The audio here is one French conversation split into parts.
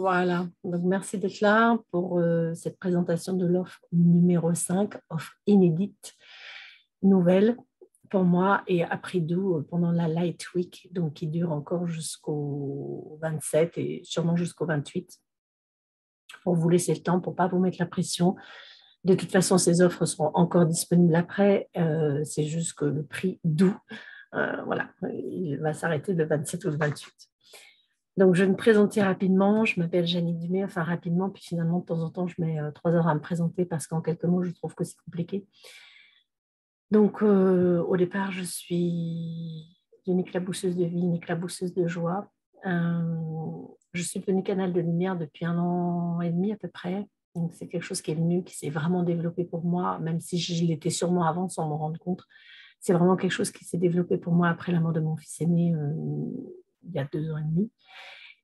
Voilà, donc merci d'être là pour cette présentation de l'offre numéro 5, offre inédite, nouvelle pour moi et après d'où pendant la Light Week, donc qui dure encore jusqu'au 27 et sûrement jusqu'au 28, pour vous laisser le temps, pour ne pas vous mettre la pression. De toute façon, ces offres seront encore disponibles après, c'est juste que le prix doux, voilà, il va s'arrêter le 27 ou le 28. Donc, je vais me présenter rapidement. Je m'appelle Janine Dumay, enfin rapidement, puis finalement, de temps en temps, je mets 3 heures à me présenter parce qu'en quelques mots, je trouve que c'est compliqué. Donc, au départ, je suis une éclabousseuse de vie, une éclabousseuse de joie. Je suis devenue canal de lumière depuis 1 an et demi à peu près. Donc, c'est quelque chose qui est venu, qui s'est vraiment développé pour moi, même si je l'étais sûrement avant sans m'en rendre compte. C'est vraiment quelque chose qui s'est développé pour moi après la mort de mon fils aîné il y a 2 ans et demi.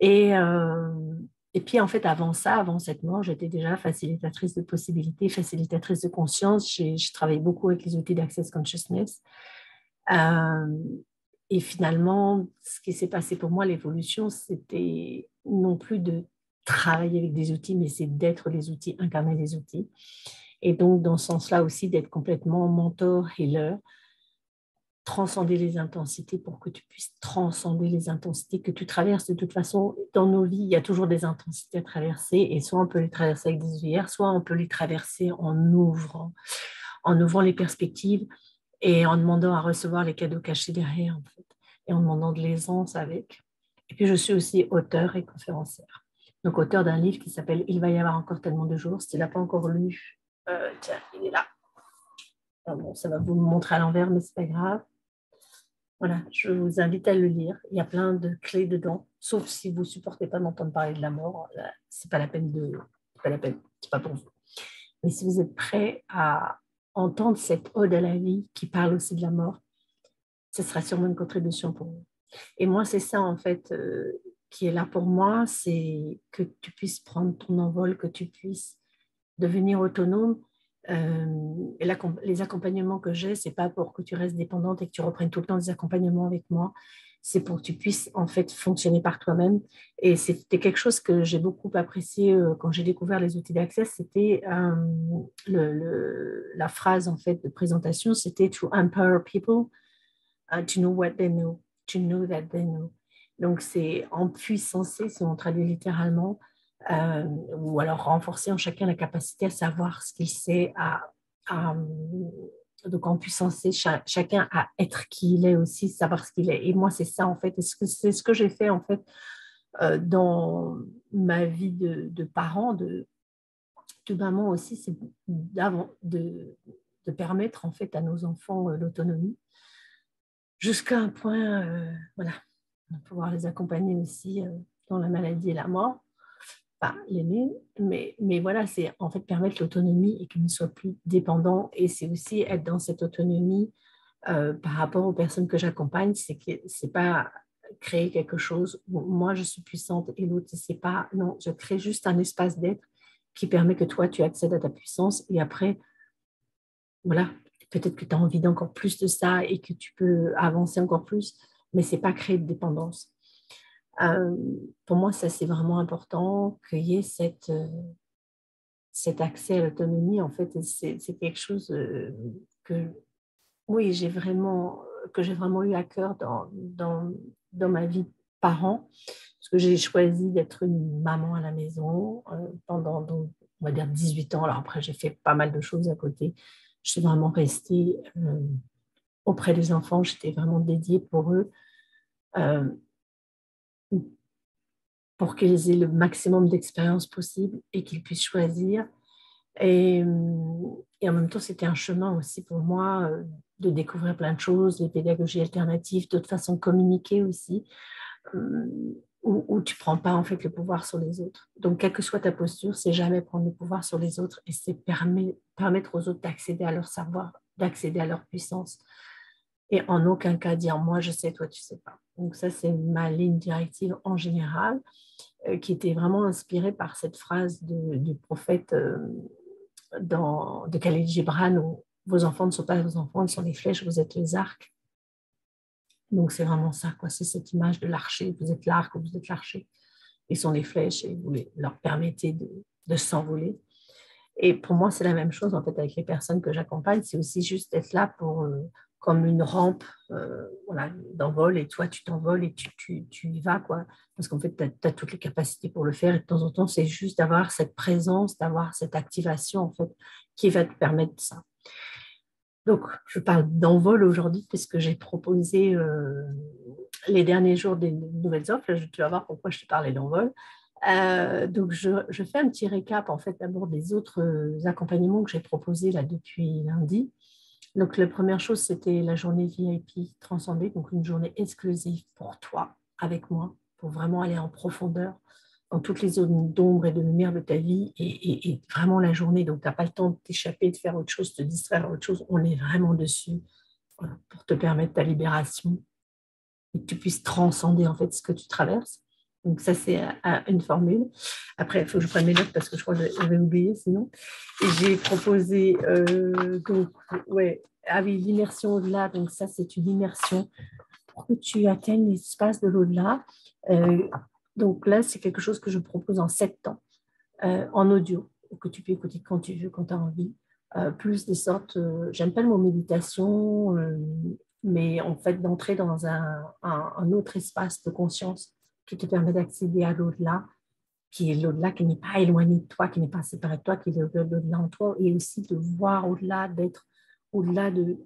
Et, euh, et puis, en fait, avant ça, avant cette mort, j'étais déjà facilitatrice de possibilités, facilitatrice de conscience. Je travaille beaucoup avec les outils d'Access Consciousness. Euh, et finalement, ce qui s'est passé pour moi, l'évolution, c'était non plus de travailler avec des outils, mais c'est d'être les outils, incarner les outils. Et donc, dans ce sens-là aussi, d'être complètement mentor, healer, transcender les intensités pour que tu puisses transcender les intensités que tu traverses. De toute façon, dans nos vies, il y a toujours des intensités à traverser et soit on peut les traverser avec des œillères, soit on peut les traverser en ouvrant les perspectives et en demandant à recevoir les cadeaux cachés derrière, en fait, et en demandant de l'aisance avec. Et puis, je suis aussi auteure et conférencière. Donc, auteure d'un livre qui s'appelle « Il va y avoir encore tellement de jours ». Si tu ne l'as pas encore lu, tiens, il est là. Ah bon, ça va vous le montrer à l'envers, mais ce n'est pas grave. Voilà, je vous invite à le lire. Il y a plein de clés dedans, sauf si vous ne supportez pas d'entendre parler de la mort. Ce n'est pas la peine c'est pas la peine, c'est pas pour vous. Mais si vous êtes prêt à entendre cette ode à la vie qui parle aussi de la mort, ce sera sûrement une contribution pour vous. Et moi, c'est ça, en fait, qui est là pour moi, c'est que tu puisses prendre ton envol, que tu puisses devenir autonome. Et les accompagnements que j'ai, c'est pas pour que tu restes dépendante et que tu reprennes tout le temps des accompagnements avec moi. C'est pour que tu puisses en fait fonctionner par toi-même. Et c'était quelque chose que j'ai beaucoup apprécié quand j'ai découvert les outils d'accès. C'était la phrase en fait de présentation, c'était to empower people, to know what they know, to know that they know. Donc c'est en puissancer, si on traduit littéralement, ou alors renforcer en chacun la capacité à savoir ce qu'il sait, donc en puissance, chacun à être qui il est aussi, savoir ce qu'il est. Et moi, c'est ça en fait. C'est ce que j'ai fait en fait dans ma vie de parent, de maman aussi, c'est de permettre en fait à nos enfants l'autonomie jusqu'à un point, voilà, de pouvoir les accompagner aussi dans la maladie et la mort. Pas l'aimer, mais voilà, c'est en fait permettre l'autonomie et qu'ils ne soient plus dépendants. Et c'est aussi être dans cette autonomie par rapport aux personnes que j'accompagne. C'est pas créer quelque chose où moi je suis puissante et l'autre, c'est pas. Non, je crée juste un espace d'être qui permet que toi, tu accèdes à ta puissance. Et après, voilà, peut-être que tu as envie d'encore plus de ça et que tu peux avancer encore plus, mais c'est pas créer de dépendance. Euh, pour moi, ça, c'est vraiment important qu'il y ait cet accès à l'autonomie. En fait, c'est quelque chose que, oui, que j'ai vraiment eu à cœur dans ma vie de parent, parce que j'ai choisi d'être une maman à la maison pendant, donc, on va dire, 18 ans. Alors après, j'ai fait pas mal de choses à côté. Je suis vraiment restée auprès des enfants. J'étais vraiment dédiée pour eux. Euh, pour qu'ils aient le maximum d'expérience possible et qu'ils puissent choisir. Et, et en même temps, c'était un chemin aussi pour moi de découvrir plein de choses, les pédagogies alternatives, d'autres façons de communiquer aussi, où tu ne prends pas en fait le pouvoir sur les autres. Donc, quelle que soit ta posture, c'est jamais prendre le pouvoir sur les autres et c'est permettre aux autres d'accéder à leur savoir, d'accéder à leur puissance. Et en aucun cas dire moi je sais, toi tu sais pas. Donc ça, c'est ma ligne directive en général qui était vraiment inspirée par cette phrase du prophète de Khalil Gibran où vos enfants ne sont pas vos enfants, ils sont les flèches, vous êtes les arcs. Donc c'est vraiment ça, quoi. C'est cette image de l'archer, vous êtes l'arc, vous êtes l'archer. Ils sont des flèches et vous leur permettez de s'envoler. Et pour moi, c'est la même chose en fait avec les personnes que j'accompagne. C'est aussi juste être là pour, comme une rampe voilà, d'envol et toi, tu t'envoles et tu y vas. Quoi. Parce qu'en fait, tu as toutes les capacités pour le faire. Et de temps en temps, c'est juste d'avoir cette présence, d'avoir cette activation en fait, qui va te permettre ça. Donc, je parle d'envol aujourd'hui puisque j'ai proposé les derniers jours des nouvelles offres. Tu vas voir pourquoi je te parlais d'envol. Donc, je fais un petit récap en fait d'abord des autres accompagnements que j'ai proposés là depuis lundi. Donc, la première chose, c'était la journée VIP Transcendée, donc une journée exclusive pour toi, avec moi, pour vraiment aller en profondeur dans toutes les zones d'ombre et de lumière de ta vie et vraiment la journée. Donc, tu n'as pas le temps de t'échapper, de faire autre chose, de te distraire à autre chose. On est vraiment dessus voilà, pour te permettre ta libération et que tu puisses transcender en fait ce que tu traverses. Donc ça, c'est une formule. Après, il faut que je prenne mes notes parce que je crois que je vais oublier sinon. Et j'ai proposé, donc, ouais, ah oui, l'immersion au-delà. Donc ça, c'est une immersion pour que tu atteignes l'espace de l'au-delà. Donc là, c'est quelque chose que je propose en 7 temps, en audio, que tu peux écouter quand tu veux, quand tu as envie. Plus des sortes, j'aime pas le mot méditation, mais en fait d'entrer dans un autre espace de conscience qui te permet d'accéder à l'au-delà, qui est l'au-delà qui n'est pas éloigné de toi, qui n'est pas séparé de toi, qui est l'au-delà en toi, et aussi de voir au-delà, d'être au-delà de,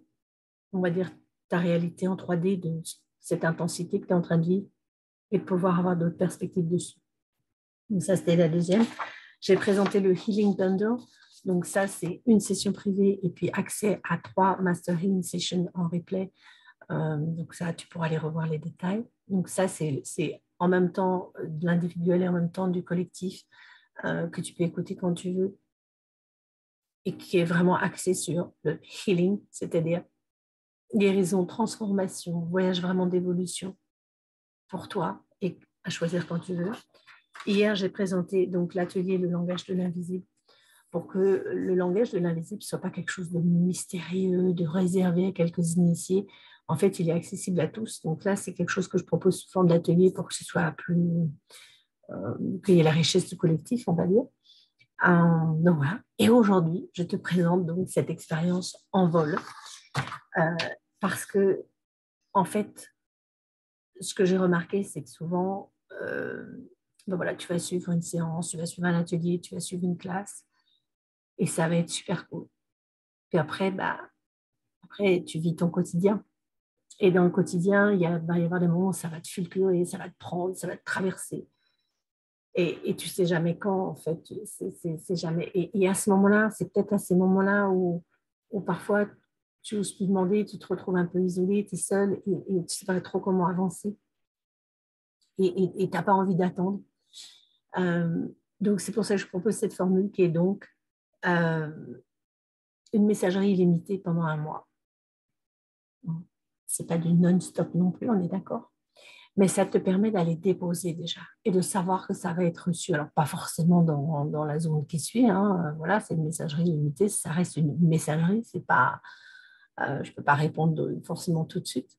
on va dire, ta réalité en 3D, de cette intensité que tu es en train de vivre, et de pouvoir avoir d'autres perspectives dessus. Donc ça, c'était la deuxième. J'ai présenté le Healing Bundle. Donc ça, c'est une session privée et puis accès à 3 Master Healing Sessions en replay. Donc ça, tu pourras aller revoir les détails. Donc ça, c'est en même temps de l'individuel et en même temps du collectif que tu peux écouter quand tu veux et qui est vraiment axé sur le healing, c'est-à-dire guérison, transformation, voyage vraiment d'évolution pour toi et à choisir quand tu veux. Hier, j'ai présenté donc l'atelier Le langage de l'invisible pour que le langage de l'invisible ne soit pas quelque chose de mystérieux, de réservé à quelques initiés. En fait, il est accessible à tous. Donc là, c'est quelque chose que je propose sous forme d'atelier pour que ce soit plus... qu'il y ait la richesse du collectif, on va dire. Donc voilà. Et aujourd'hui, je te présente donc cette expérience en vol euh, parce que, en fait, ce que j'ai remarqué, c'est que souvent, ben voilà, tu vas suivre une séance, tu vas suivre un atelier, tu vas suivre une classe et ça va être super cool. Puis après, bah, après, tu vis ton quotidien. Et dans le quotidien, va y avoir des moments où ça va te fulgurer, ça va te prendre, ça va te traverser. Et tu ne sais jamais quand, en fait. C'est jamais... Et à ce moment-là, c'est peut-être à ces moments-là où parfois tu oses plus demander, tu te retrouves un peu isolé, tu es seul et tu ne sais pas trop comment avancer. Et tu n'as pas envie d'attendre. Donc, c'est pour ça que je propose cette formule qui est donc euh, une messagerie illimitée pendant 1 mois. Ce n'est pas du non-stop non plus, on est d'accord. Mais ça te permet d'aller déposer déjà et de savoir que ça va être reçu. Alors, pas forcément dans la zone qui suit. Hein. Voilà, c'est une messagerie limitée. Ça reste une messagerie. C'est pas, je ne peux pas répondre forcément tout de suite.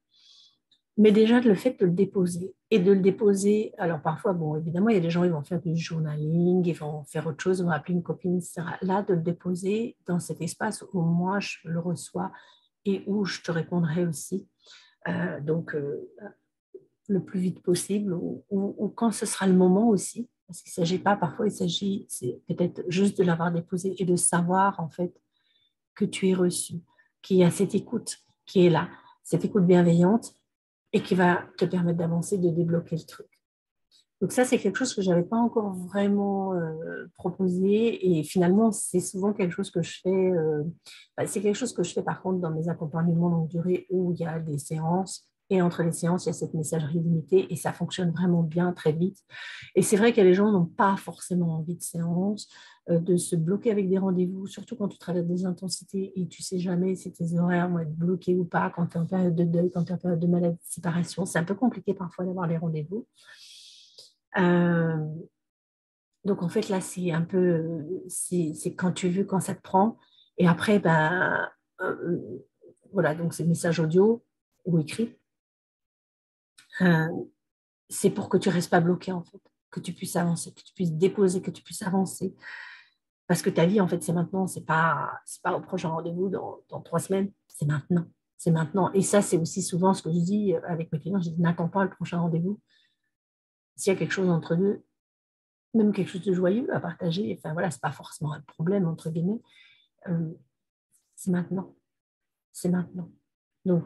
Mais déjà, le fait de le déposer et de le déposer, alors parfois, bon, évidemment, il y a des gens qui vont faire du journaling, ils vont faire autre chose, ils vont appeler une copine, etc. Là, de le déposer dans cet espace où moi, je le reçois et où je te répondrai aussi. Donc, le plus vite possible ou quand ce sera le moment aussi. Parce qu'il ne s'agit pas, parfois, il s'agit c'est peut-être juste de l'avoir déposé et de savoir en fait que tu es reçu, qu'il y a cette écoute qui est là, cette écoute bienveillante et qui va te permettre d'avancer, de débloquer le truc. Donc ça, c'est quelque chose que je n'avais pas encore vraiment proposé et finalement, c'est souvent quelque chose que je fais, c'est quelque chose que je fais par contre dans mes accompagnements longue durée où il y a des séances et entre les séances, il y a cette messagerie limitée et ça fonctionne vraiment bien très vite. Et c'est vrai que les gens n'ont pas forcément envie de séance, de se bloquer avec des rendez-vous, surtout quand tu traverses des intensités et tu ne sais jamais si tes horaires vont être bloqués ou pas, quand tu es en période de deuil, quand tu es en période de maladie, de séparation. C'est un peu compliqué parfois d'avoir les rendez-vous. Euh, donc en fait là c'est un peu c'est quand tu veux, quand ça te prend et après ben voilà donc c'est message audio ou écrit. Euh, c'est pour que tu restes pas bloqué en fait. que tu puisses avancer, que tu puisses déposer, que tu puisses avancer. Parce que ta vie, en fait, c'est maintenant, c'est pas au prochain rendez-vous dans 3 semaines, c'est maintenant. C'est maintenant. Et ça, c'est aussi souvent ce que je dis avec mes clients, je dis n'attends pas le prochain rendez-vous. S'il y a quelque chose entre deux, même quelque chose de joyeux à partager, enfin voilà, c'est pas forcément un problème, entre guillemets, euh, c'est maintenant. C'est maintenant. Donc,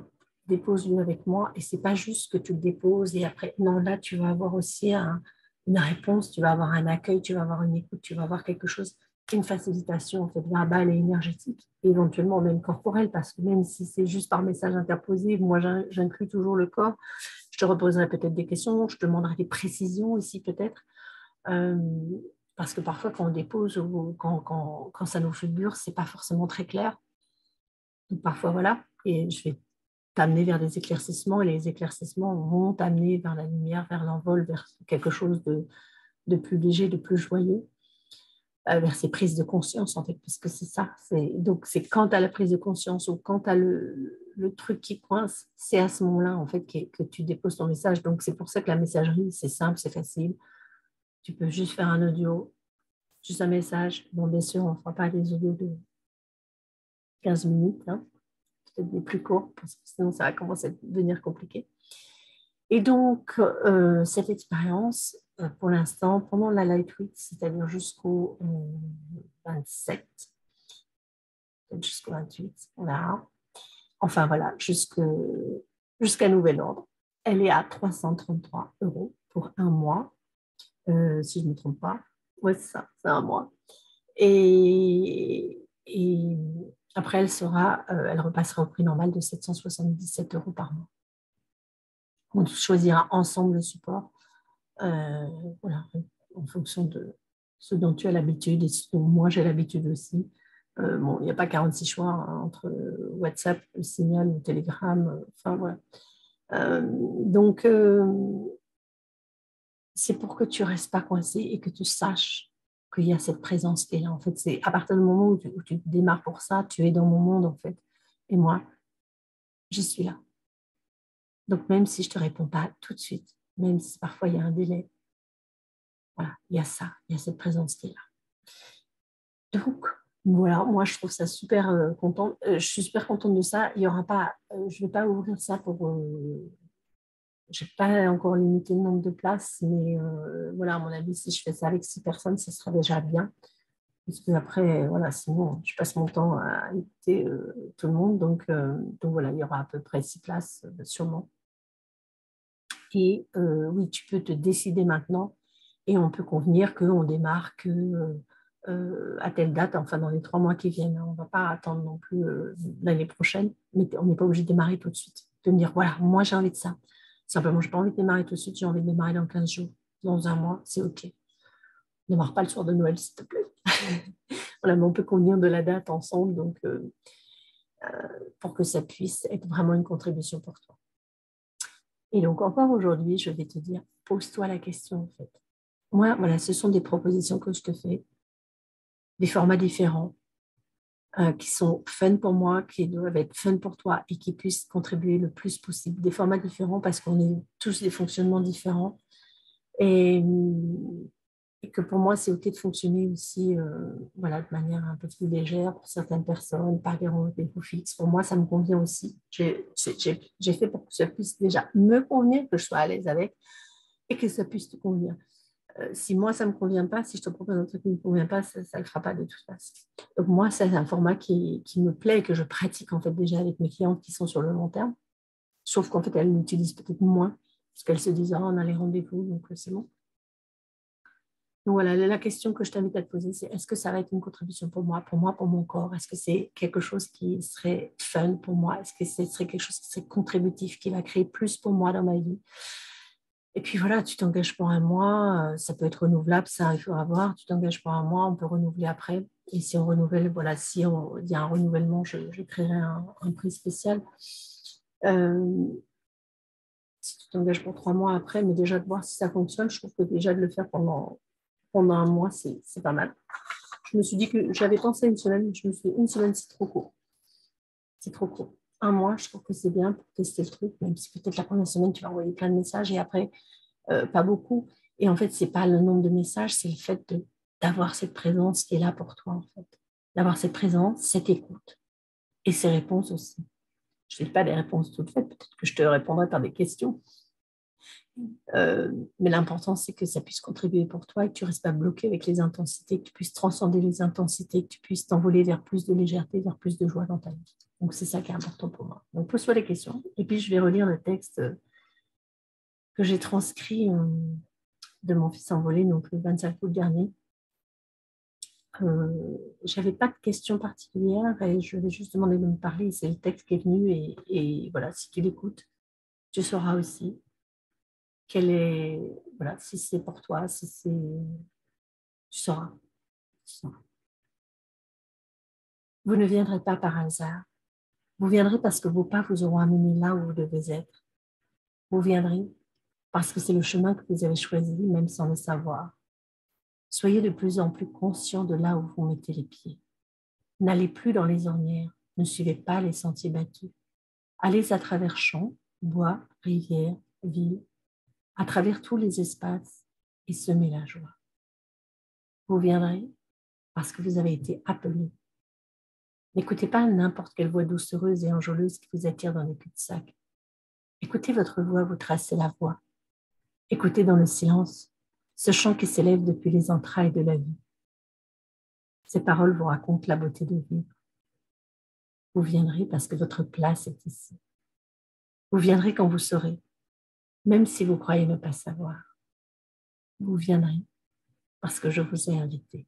dépose-le avec moi et c'est pas juste que tu le déposes et après, non, là, tu vas avoir aussi une réponse, tu vas avoir un accueil, tu vas avoir une écoute, tu vas avoir quelque chose, une facilitation en fait verbale et énergétique, et éventuellement même corporelle, parce que même si c'est juste par message interposé, moi j'inclus toujours le corps, je te reposerai peut-être des questions, je te demanderai des précisions ici peut-être, euh, parce que parfois quand on dépose ou quand ça nous fulgure, c'est pas forcément très clair. Donc parfois voilà, et je vais t'amener vers des éclaircissements et les éclaircissements vont t'amener vers la lumière, vers l'envol, vers quelque chose de plus léger, de plus joyeux, vers ces prises de conscience en fait, parce que c'est ça. Donc c'est quand tu as la prise de conscience ou quand tu as le truc qui coince, c'est à ce moment-là en fait que tu déposes ton message. Donc c'est pour ça que la messagerie, c'est simple, c'est facile. Tu peux juste faire un audio, juste un message. Bon, bien sûr, on ne fera pas des audios de 15 minutes, hein, peut-être des plus courts, parce que sinon ça va commencer à devenir compliqué. Et donc, cette expérience, pour l'instant, pendant la Light Week, c'est-à-dire jusqu'au 27, jusqu'au 28, on verra. Enfin, voilà, jusqu'à nouvel ordre. Elle est à 333 € pour un mois, si je ne me trompe pas. Oui, c'est ça, c'est un mois. Et après, elle repassera au prix normal de 777 € par mois. On choisira ensemble le support. Voilà, en fonction de ce dont tu as l'habitude et ce dont moi j'ai l'habitude aussi. Bon, il n'y a pas 46 choix hein, entre WhatsApp, Signal ou Telegram. Enfin, voilà. Donc, c'est pour que tu ne restes pas coincé et que tu saches qu'il y a cette présence qui est là. En fait, c'est à partir du moment où tu démarres pour ça, tu es dans mon monde, en fait. Et moi, je suis là. Donc, même si je ne te réponds pas tout de suite, même si parfois il y a un délai, voilà, il y a ça, il y a cette présence qui est là. Donc, voilà, moi, je trouve ça super contente. Je suis super contente de ça. Il y aura pas, je ne vais pas ouvrir ça pour... je n'ai pas encore limité le nombre de places, mais voilà, à mon avis, si je fais ça avec 6 personnes, ce sera déjà bien. Parce que après, voilà, sinon, je passe mon temps à écouter tout le monde. Donc voilà, il y aura à peu près 6 places, sûrement. Et oui, tu peux te décider maintenant et on peut convenir qu'on démarre à telle date, enfin dans les 3 mois qui viennent. On ne va pas attendre non plus l'année prochaine, mais on n'est pas obligé de démarrer tout de suite. De me dire, voilà, moi j'ai envie de ça. Simplement, je n'ai pas envie de démarrer tout de suite, j'ai envie de démarrer dans 15 jours, dans un mois, c'est OK. Ne démarre pas le soir de Noël, s'il te plaît. Voilà, mais on peut convenir de la date ensemble, donc pour que ça puisse être vraiment une contribution pour toi. Et donc, encore aujourd'hui, je vais te dire, pose-toi la question, en fait. Moi, voilà, ce sont des propositions que je te fais, des formats différents, qui sont fun pour moi, qui doivent être fun pour toi et qui puissent contribuer le plus possible. Des formats différents parce qu'on est tous des fonctionnements différents. Et que pour moi, c'est OK de fonctionner aussi voilà, de manière un peu plus légère pour certaines personnes, pas des rendez-vous fixes. Pour moi, ça me convient aussi. J'ai fait pour que ça puisse déjà me convenir, que je sois à l'aise avec et que ça puisse te convenir. Si moi, ça ne me convient pas, si je te propose un truc qui ne me convient pas, ça ne le fera pas de toute façon. Donc moi, c'est un format qui me plaît et que je pratique en fait déjà avec mes clientes qui sont sur le long terme. Sauf qu'en fait, elles l'utilisent peut-être moins parce qu'elles se disent, ah, on a les rendez-vous, donc c'est bon. Donc voilà, la question que je t'invite à te poser, c'est est-ce que ça va être une contribution pour moi, pour mon corps? Est-ce que c'est quelque chose qui serait fun pour moi? Est-ce que ce serait quelque chose qui serait contributif, qui va créer plus pour moi dans ma vie? Et puis voilà, tu t'engages pour un mois, ça peut être renouvelable, ça il faudra voir. Tu t'engages pour un mois, on peut renouveler après. Et si on renouvelle, voilà, il y a un renouvellement, je créerai un prix spécial. Si tu t'engages pour 3 mois après, mais déjà de voir si ça fonctionne, je trouve que déjà de le faire pendant un mois, c'est pas mal. Je me suis dit que j'avais pensé à une semaine, mais je me suis dit une semaine, c'est trop court. C'est trop court. Un mois, je trouve que c'est bien pour tester le truc, même si peut-être la première semaine, tu vas envoyer plein de messages et après, pas beaucoup. Et en fait, ce n'est pas le nombre de messages, c'est le fait d'avoir cette présence qui est là pour toi, en fait. D'avoir cette présence, cette écoute et ces réponses aussi. Je ne fais pas des réponses toutes faites, peut-être que je te répondrai par des questions. Mais l'important, c'est que ça puisse contribuer pour toi et que tu ne restes pas bloqué avec les intensités, que tu puisses transcender les intensités, que tu puisses t'envoler vers plus de légèreté, vers plus de joie dans ta vie. Donc, c'est ça qui est important pour moi. Donc, pose-toi les questions. Et puis, je vais relire le texte que j'ai transcrit de mon fils envolé, donc le 25 août dernier. Je n'avais pas de questions particulières et je vais juste demander de me parler. C'est le texte qui est venu et voilà, si tu l'écoutes, tu sauras aussi quel est, voilà, si c'est pour toi, si c'est, tu sauras. Tu sauras. Vous ne viendrez pas par hasard. Vous viendrez parce que vos pas vous auront amené là où vous devez être. Vous viendrez parce que c'est le chemin que vous avez choisi, même sans le savoir. Soyez de plus en plus conscient de là où vous mettez les pieds. N'allez plus dans les ornières, ne suivez pas les sentiers battus. Allez à travers champs, bois, rivières, villes, à travers tous les espaces et semez la joie. Vous viendrez parce que vous avez été appelé. N'écoutez pas n'importe quelle voix doucereuse et enjôleuse qui vous attire dans les cul-de-sac. Écoutez votre voix vous tracer la voie. Écoutez dans le silence ce chant qui s'élève depuis les entrailles de la vie. Ces paroles vous racontent la beauté de vivre. Vous viendrez parce que votre place est ici. Vous viendrez quand vous saurez, même si vous croyez ne pas savoir. Vous viendrez parce que je vous ai invité.